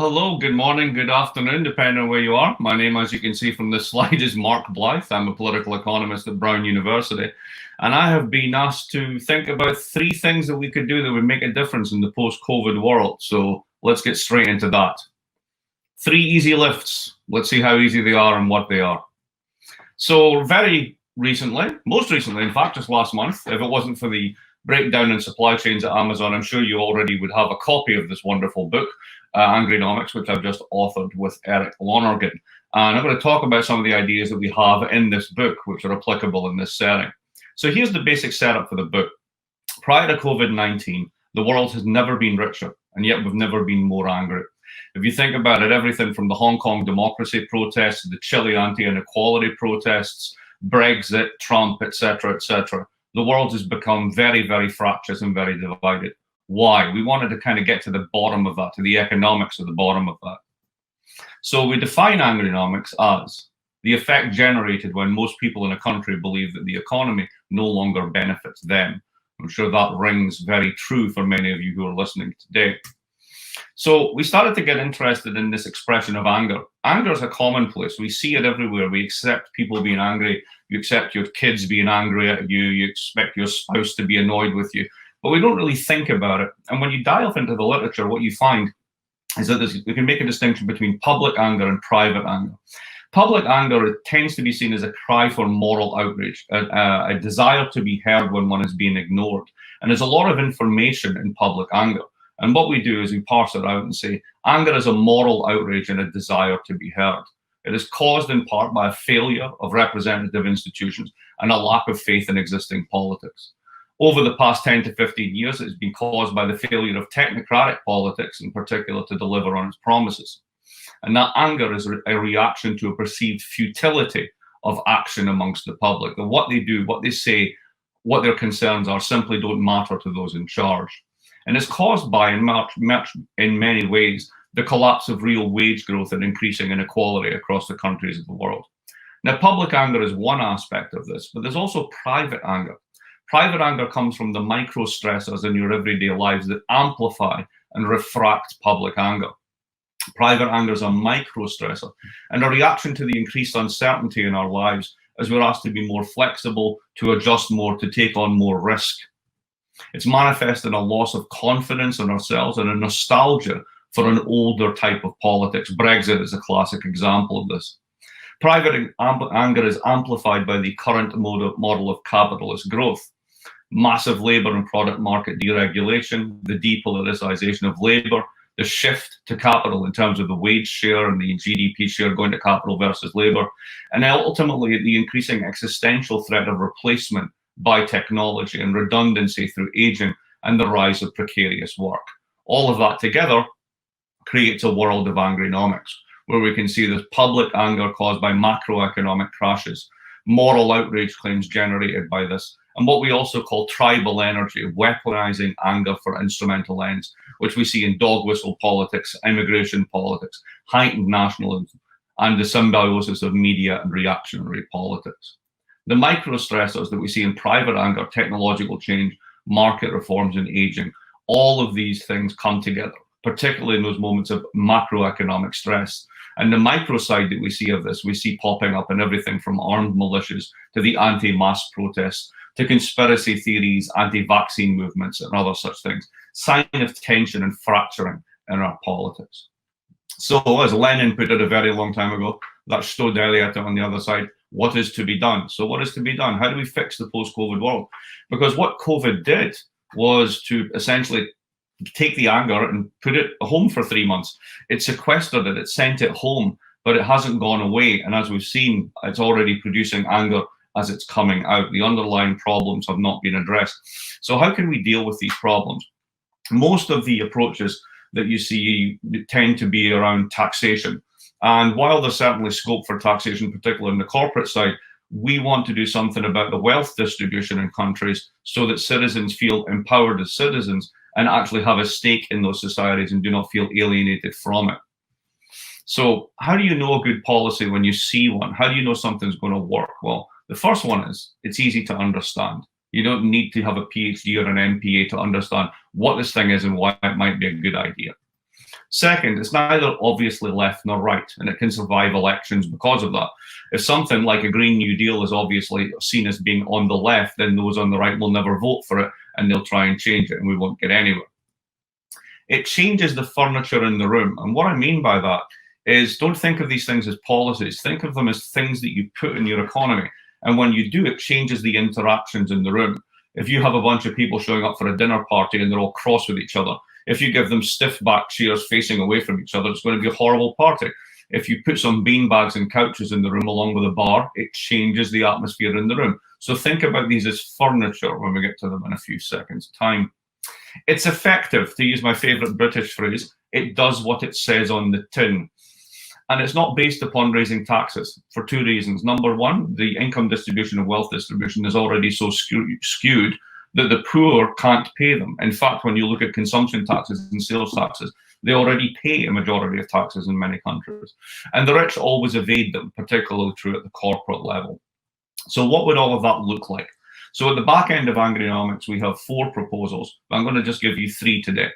Hello, good morning, good afternoon, depending on where you are. My name, as you can see from this slide, is Mark Blyth. I'm a political economist at Brown University, and I have been asked to think about 3 things that we could do that would make a difference in the post-COVID world. So let's get straight into that. 3 easy lifts. Let's see how easy they are and what they are. So very recently, most recently, in fact, just last month, if it wasn't for the breakdown in supply chains at Amazon, I'm sure you already would have a copy of this wonderful book, Angrynomics, which I've just authored with Eric Lonergan. And I'm going to talk about some of the ideas that we have in this book, which are applicable in this setting. So here's the basic setup for the book. Prior to COVID-19, the world has never been richer, and yet we've never been more angry. If you think about it, everything from the Hong Kong democracy protests, the Chile anti-inequality protests, Brexit, Trump, etc., the world has become very, very fractious and very divided. Why? We wanted to kind of get to the bottom of that, to the economics of the bottom of that. So we define Angrynomics as the effect generated when most people in a country believe that the economy no longer benefits them. I'm sure that rings very true for many of you who are listening today. So we started to get interested in this expression of anger. Anger is a commonplace. We see it everywhere. We accept people being angry. You accept your kids being angry at you. You expect your spouse to be annoyed with you. But we don't really think about it. And when you dive into the literature, what you find is that we can make a distinction between public anger and private anger. Public anger tends to be seen as a cry for moral outrage, a desire to be heard when one is being ignored. And there's a lot of information in public anger. And what we do is we parse it out and say, anger is a moral outrage and a desire to be heard. It is caused in part by a failure of representative institutions and a lack of faith in existing politics. Over the past 10 to 15 years, it's been caused by the failure of technocratic politics, in particular, to deliver on its promises. And that anger is a reaction to a perceived futility of action amongst the public. That what they do, what they say, what their concerns are simply don't matter to those in charge. And it's caused by, in many ways, the collapse of real wage growth and increasing inequality across the countries of the world. Now, public anger is one aspect of this, but there's also private anger. Private anger comes from the micro stressors in your everyday lives that amplify and refract public anger. Private anger is a micro stressor and a reaction to the increased uncertainty in our lives as we're asked to be more flexible, to adjust more, to take on more risk. It's manifest in a loss of confidence in ourselves and a nostalgia for an older type of politics. Brexit is a classic example of this. Private anger is amplified by the current model of capitalist growth. Massive labour and product market deregulation, the depoliticization of labour, the shift to capital in terms of the wage share and the GDP share going to capital versus labour, and ultimately the increasing existential threat of replacement by technology and redundancy through aging and the rise of precarious work. All of that together creates a world of Angrynomics, where we can see this public anger caused by macroeconomic crashes, moral outrage claims generated by this, and what we also call tribal energy, weaponizing anger for instrumental ends, which we see in dog whistle politics, immigration politics, heightened nationalism, and the symbiosis of media and reactionary politics. The micro stressors that we see in private anger, technological change, market reforms, and aging, all of these things come together, particularly in those moments of macroeconomic stress. And the micro side that we see of this, we see popping up in everything from armed militias to the anti-mask protests, to conspiracy theories, anti-vaccine movements, and other such things. Sign of tension and fracturing in our politics. So, as Lenin put it a very long time ago, that's sto deliata on the other side. What is to be done? So what is to be done? How do we fix the post-COVID world? Because what COVID did was to essentially take the anger and put it home for 3 months. It sequestered it, it sent it home, but it hasn't gone away. And as we've seen, it's already producing anger as it's coming out. The underlying problems have not been addressed. So how can we deal with these problems? Most of the approaches that you see tend to be around taxation. And while there's certainly scope for taxation, particularly in the corporate side, we want to do something about the wealth distribution in countries so that citizens feel empowered as citizens and actually have a stake in those societies and do not feel alienated from it. So how do you know a good policy when you see one? How do you know something's going to work? Well, the first one is it's easy to understand. You don't need to have a PhD or an MPA to understand what this thing is and why it might be a good idea. Second, it's neither obviously left nor right, and it can survive elections because of that. If something like a Green New Deal is obviously seen as being on the left, then those on the right will never vote for it, and they'll try and change it, and we won't get anywhere. It changes the furniture in the room. And what I mean by that is, don't think of these things as policies. Think of them as things that you put in your economy. And when you do, it changes the interactions in the room. If you have a bunch of people showing up for a dinner party and they're all cross with each other, if you give them stiff back chairs facing away from each other, it's going to be a horrible party. If you put some beanbags and couches in the room along with a bar, it changes the atmosphere in the room. So think about these as furniture when we get to them in a few seconds' time. It's effective, to use my favorite British phrase. It does what it says on the tin. And it's not based upon raising taxes for two reasons. Number one, the income distribution and wealth distribution is already so skewed that the poor can't pay them. In fact, when you look at consumption taxes and sales taxes, they already pay a majority of taxes in many countries. And the rich always evade them, particularly true at the corporate level. So what would all of that look like? So at the back end of Angrynomics, we have 4 proposals. I'm going to just give you 3 today.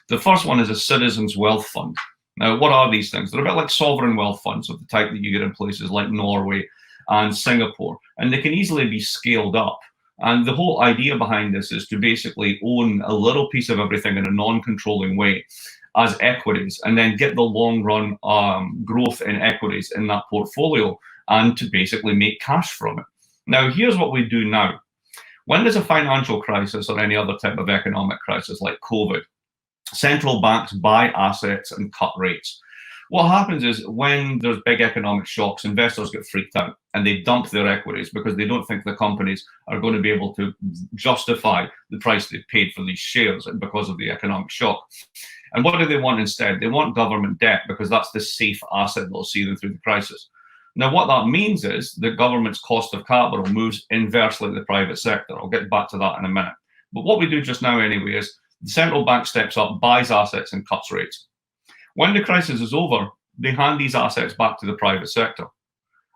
The first one is a citizens' wealth fund. Now, what are these things? They're a bit like sovereign wealth funds of the type that you get in places like Norway and Singapore, and they can easily be scaled up. And the whole idea behind this is to basically own a little piece of everything in a non-controlling way as equities, and then get the long-run growth in equities in that portfolio, and to basically make cash from it. Now, here's what we do now. When there's a financial crisis or any other type of economic crisis like COVID, central banks buy assets and cut rates. What happens is when there's big economic shocks, investors get freaked out and they dump their equities because they don't think the companies are going to be able to justify the price they paid for these shares because of the economic shock. And what do they want instead? They want government debt because that's the safe asset that'll see them through the crisis. Now, what that means is the government's cost of capital moves inversely to the private sector. I'll get back to that in a minute. But what we do just now anyway is the central bank steps up, buys assets and cuts rates. When the crisis is over, they hand these assets back to the private sector.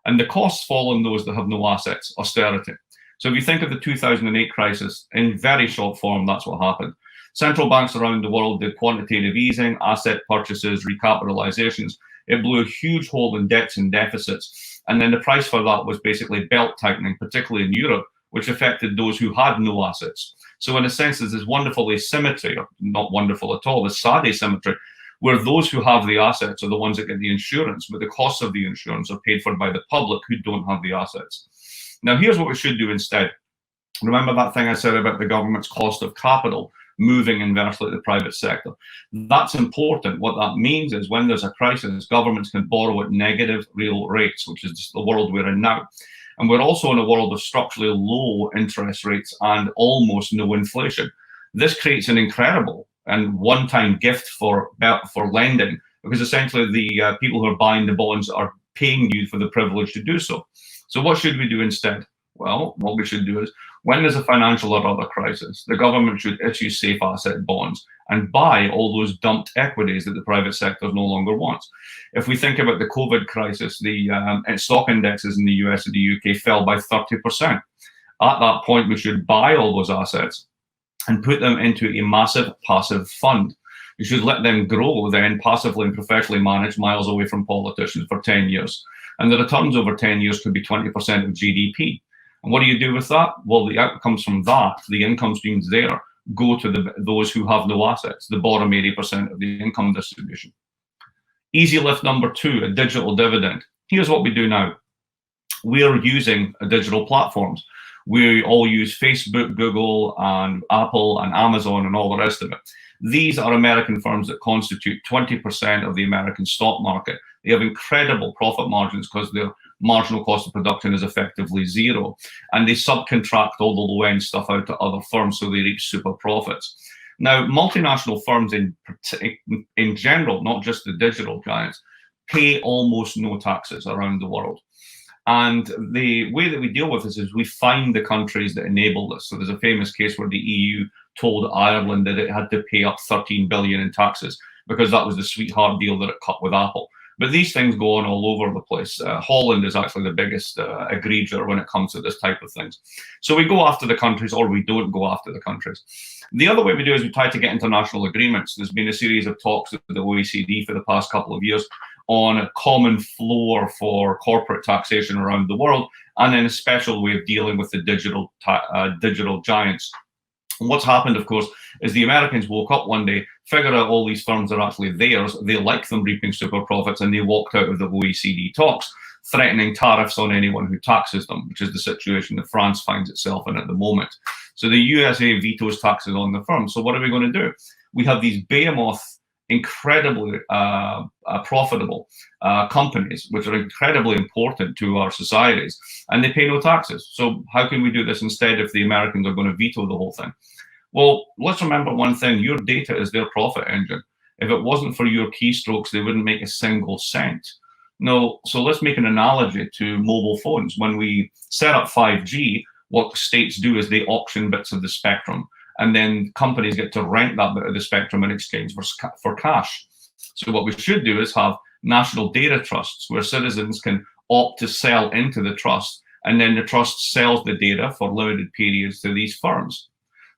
And the costs fall on those that have no assets, austerity. So if you think of the 2008 crisis, in very short form, that's what happened. Central banks around the world did quantitative easing, asset purchases, recapitalizations. It blew a huge hole in debts and deficits. And then the price for that was basically belt tightening, particularly in Europe, which affected those who had no assets. So in a sense, there's this wonderful asymmetry, or not wonderful at all, this sad asymmetry, where those who have the assets are the ones that get the insurance, but the costs of the insurance are paid for by the public who don't have the assets. Now, here's what we should do instead. Remember that thing I said about the government's cost of capital moving inversely to the private sector? That's important. What that means is when there's a crisis, governments can borrow at negative real rates, which is the world we're in now. And we're also in a world of structurally low interest rates and almost no inflation. This creates an incredible and one-time gift for lending, because essentially the people who are buying the bonds are paying you for the privilege to do so. So what should we do instead? Well, what we should do is, when there's a financial or other crisis, the government should issue safe asset bonds and buy all those dumped equities that the private sector no longer wants. If we think about the COVID crisis, the stock indexes in the US and the UK fell by 30%. At that point, we should buy all those assets and put them into a massive passive fund. You should let them grow then passively and professionally managed miles away from politicians for 10 years. And the returns over 10 years could be 20% of GDP. And what do you do with that? Well, the outcomes from that, the income streams there, go to those who have no assets, the bottom 80% of the income distribution. Easy lift number 2, a digital dividend. Here's what we do now. We are using digital platforms. We all use Facebook, Google, and Apple, and Amazon, and all the rest of it. These are American firms that constitute 20% of the American stock market. They have incredible profit margins because their marginal cost of production is effectively zero. And they subcontract all the low-end stuff out to other firms, so they reap super profits. Now, multinational firms in general, not just the digital giants, pay almost no taxes around the world. And the way that we deal with this is we find the countries that enable this. So there's a famous case where the EU told Ireland that it had to pay up 13 billion in taxes because that was the sweetheart deal that it cut with Apple. But these things go on all over the place. Holland is actually the biggest egregior when it comes to this type of things. So we go after the countries, or we don't go after the countries. The other way we do is we try to get international agreements. There's been a series of talks with the OECD for the past couple of years on a common floor for corporate taxation around the world, and then a special way of dealing with the digital giants. And what's happened, of course, is the Americans woke up one day, figured out all these firms are actually theirs, they like them reaping super profits, and they walked out of the OECD talks, threatening tariffs on anyone who taxes them, which is the situation that France finds itself in at the moment. So the USA vetoes taxes on the firms. So what are we going to do? We have these behemoth, incredibly profitable companies, which are incredibly important to our societies, and they pay no taxes. So how can we do this instead if the Americans are going to veto the whole thing? Well, let's remember one thing. Your data is their profit engine. If it wasn't for your keystrokes, they wouldn't make a single cent. No, so let's make an analogy to mobile phones. When we set up 5G, what states do is they auction bits of the spectrum, and then companies get to rent that bit of the spectrum in exchange for cash. So what we should do is have national data trusts where citizens can opt to sell into the trust, and then the trust sells the data for limited periods to these firms.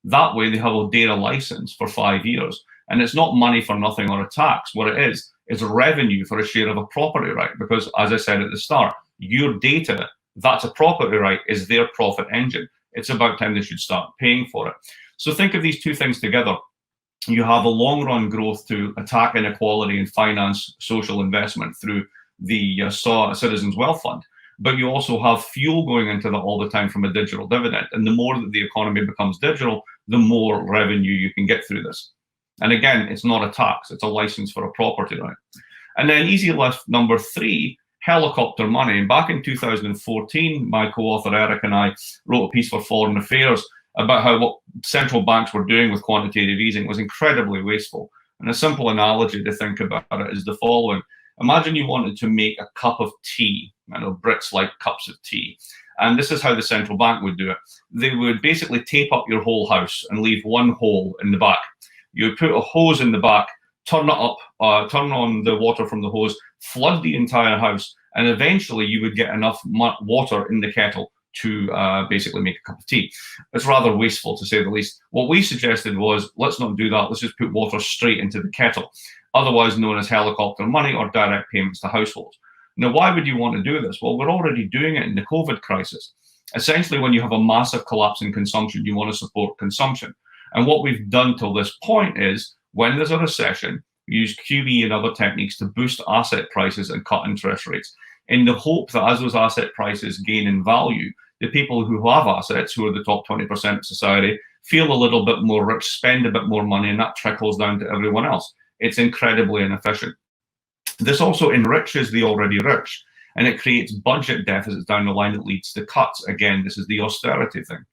That way they have a data license for 5 years, and it's not money for nothing or a tax. What it is revenue for a share of a property right, because as I said at the start, your data, that's a property right, is their profit engine. It's about time they should start paying for it. So think of these two things together. You have a long-run growth to attack inequality and finance social investment through the Citizens Wealth Fund. But you also have fuel going into that all the time from a digital dividend. And the more that the economy becomes digital, the more revenue you can get through this. And again, it's not a tax, it's a license for a property right. And then easy left number 3, helicopter money. And back in 2014, my co-author Eric and I wrote a piece for Foreign Affairs about how what central banks were doing with quantitative easing was incredibly wasteful. And a simple analogy to think about it is the following. Imagine you wanted to make a cup of tea. I know Brits like cups of tea. And this is how the central bank would do it. They would basically tape up your whole house and leave one hole in the back. You would put a hose in the back, turn it up, turn on the water from the hose, flood the entire house, and eventually you would get enough water in the kettle to basically make a cup of tea. It's rather wasteful, to say the least. What we suggested was, let's not do that. Let's just put water straight into the kettle, otherwise known as helicopter money or direct payments to households. Now, why would you want to do this? Well, we're already doing it in the COVID crisis. Essentially, when you have a massive collapse in consumption, you want to support consumption. And what we've done till this point is, when there's a recession, we use QE and other techniques to boost asset prices and cut interest rates, in the hope that as those asset prices gain in value, the people who have assets, who are the top 20% of society, feel a little bit more rich, spend a bit more money, and that trickles down to everyone else. It's incredibly inefficient. This also enriches the already rich, and it creates budget deficits down the line that leads to cuts. Again, this is the austerity thing.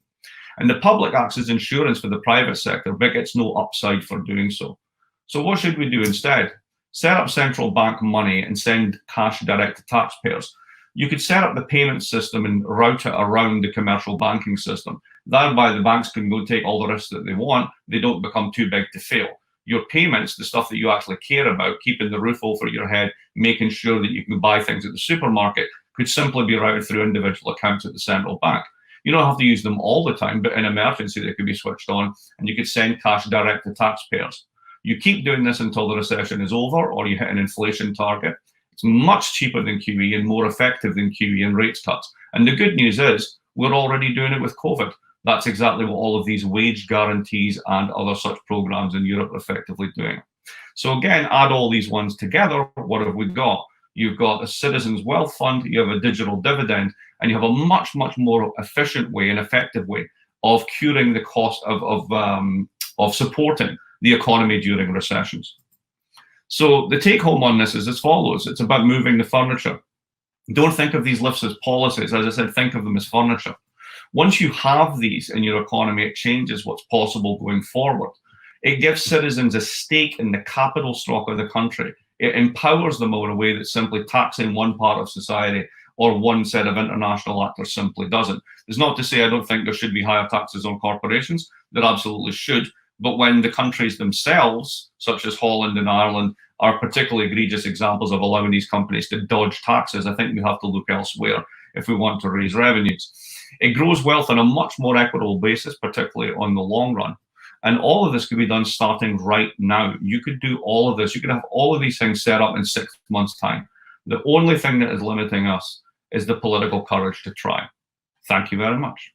And the public acts as insurance for the private sector, but gets no upside for doing so. So what should we do instead? Set up central bank money and send cash direct to taxpayers. You could set up the payment system and route it around the commercial banking system. Thereby, the banks can go take all the risks that they want. They don't become too big to fail. Your payments, the stuff that you actually care about, keeping the roof over your head, making sure that you can buy things at the supermarket, could simply be routed through individual accounts at the central bank. You don't have to use them all the time, but in emergency, they could be switched on, and you could send cash direct to taxpayers. You keep doing this until the recession is over, or you hit an inflation target. It's much cheaper than QE and more effective than QE and rates cuts. And the good news is, we're already doing it with COVID. That's exactly what all of these wage guarantees and other such programs in Europe are effectively doing. So again, add all these ones together, what have we got? You've got a Citizens Wealth Fund, you have a digital dividend, and you have a much, much more efficient way and effective way of curing the cost of supporting the economy during recessions. So the take home on this is as follows. It's about moving the furniture. Don't think of these lifts as policies. As I said, think of them as furniture. Once you have these in your economy, it changes what's possible going forward. It gives citizens a stake in the capital stock of the country. It empowers them in a way that simply taxing one part of society or one set of international actors simply doesn't. It's not to say I don't think there should be higher taxes on corporations. There absolutely should. But when the countries themselves, such as Holland and Ireland, are particularly egregious examples of allowing these companies to dodge taxes, I think we have to look elsewhere if we want to raise revenues. It grows wealth on a much more equitable basis, particularly on the long run. And all of this could be done starting right now. You could do all of this. You could have all of these things set up in 6 months' time. The only thing that is limiting us is the political courage to try. Thank you very much.